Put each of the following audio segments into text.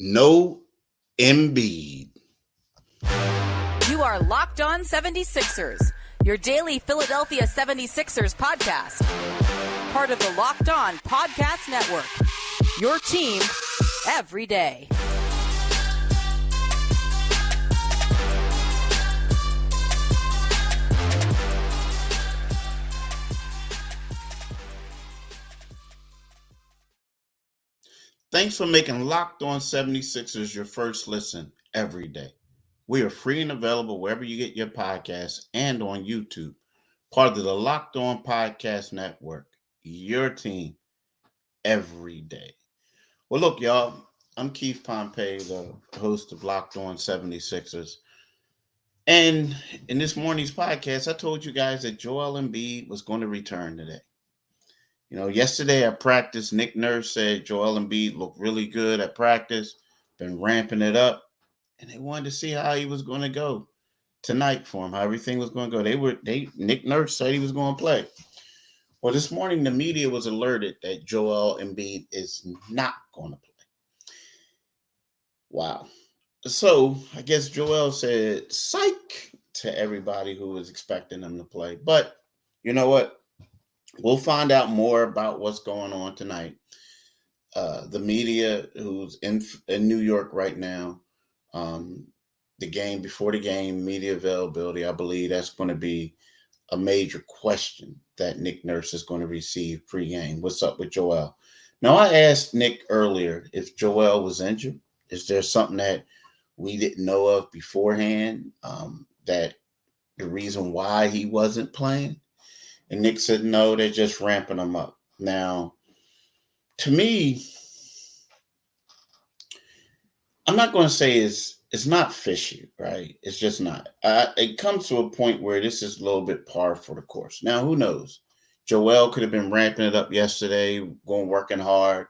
No Embiid. You are Locked On 76ers, your daily Philadelphia 76ers podcast. Part of the Locked On Podcast Network, your team every day. Thanks for making Locked On 76ers your first listen every day. We are free and available wherever you get your podcasts and on YouTube. Part of the Locked On Podcast Network, your team every day. Well, look, y'all, I'm Keith Pompey, the host of Locked On 76ers. And in this morning's podcast, I told you guys that Joel Embiid was going to return today. Yesterday at practice, Nick Nurse said Joel Embiid looked really good at practice, been ramping it up, and they wanted to see how he was going to go tonight for him, how everything was going to go. Nick Nurse said he was going to play. Well, this morning the media was alerted that Joel Embiid is not going to play. Wow. So I guess Joel said psych to everybody who was expecting him to play. But you know what? We'll find out more about what's going on tonight. The media who's in New York right now, before the game, media availability, I believe that's going to be a major question that Nick Nurse is going to receive pregame. What's up with Joel? Now, I asked Nick earlier if Joel was injured. Is there something that we didn't know of beforehand, that the reason why he wasn't playing? And Nick said, no, they're just ramping him up. Now, to me, I'm not going to say it's not fishy, right? It's just not. It comes to a point where this is a little bit par for the course. Now, who knows? Joel could have been ramping it up yesterday, working hard,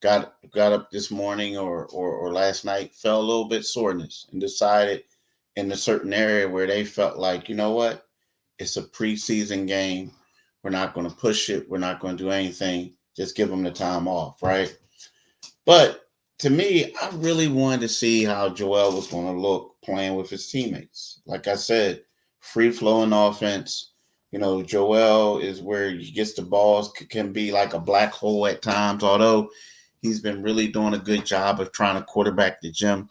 got up this morning or last night, felt a little bit soreness and decided in a certain area where they felt like, you know what? It's a preseason game. We're not going to push it. We're not going to do anything. Just give them the time off, right? But to me, I really wanted to see how Joel was going to look playing with his teammates. Like I said, free-flowing offense. Joel is where he gets the balls, can be like a black hole at times, although he's been really doing a good job of trying to quarterback the gym.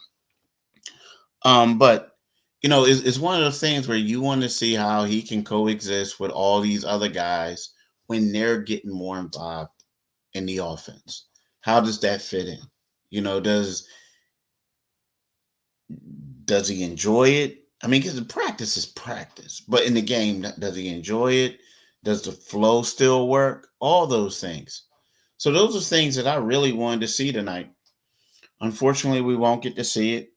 But it's one of those things where you want to see how he can coexist with all these other guys when they're getting more involved in the offense. How does that fit in? Does he enjoy it? I mean, because the practice is practice, but in the game, does he enjoy it? Does the flow still work? All those things. So those are things that I really wanted to see tonight. Unfortunately, we won't get to see it.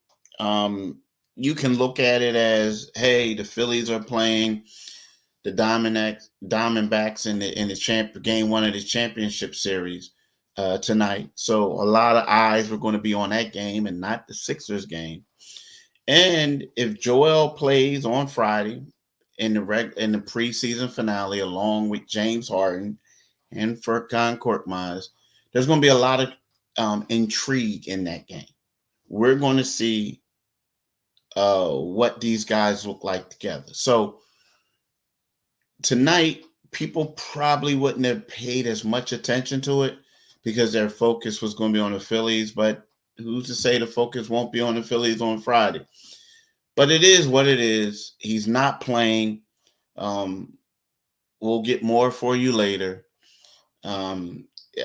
You can look at it as, hey, the Phillies are playing the Diamondbacks in the game one of the championship series tonight. So a lot of eyes were going to be on that game and not the Sixers game. And if Joel plays on Friday in the preseason finale along with James Harden and Furkan Korkmaz, there's going to be a lot of intrigue in that game. We're going to see what these guys look like together. So tonight, people probably wouldn't have paid as much attention to it because their focus was going to be on the Phillies. But who's to say the focus won't be on the Phillies on Friday? But it is what it is. He's not playing. We'll get more for you later. I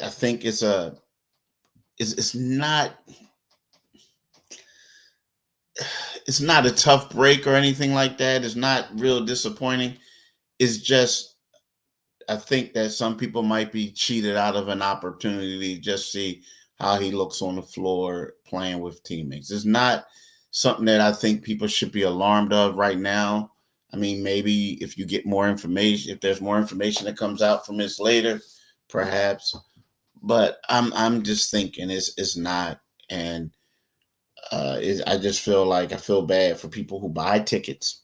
think it's not a tough break or anything like that. It's not real disappointing. It's just, I think that some people might be cheated out of an opportunity to just see how he looks on the floor playing with teammates. It's not something that I think people should be alarmed of right now. I mean, maybe if you get more information, if there's more information that comes out from this later, perhaps. But I'm just thinking it's not. And I just feel like I feel bad for people who buy tickets,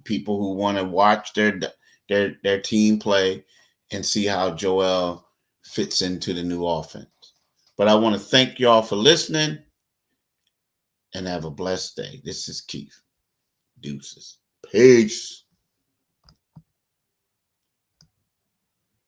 people who want to watch their team play and see how Joel fits into the new offense. But I want to thank y'all for listening. and have a blessed day. This is Keith. Deuces. Peace.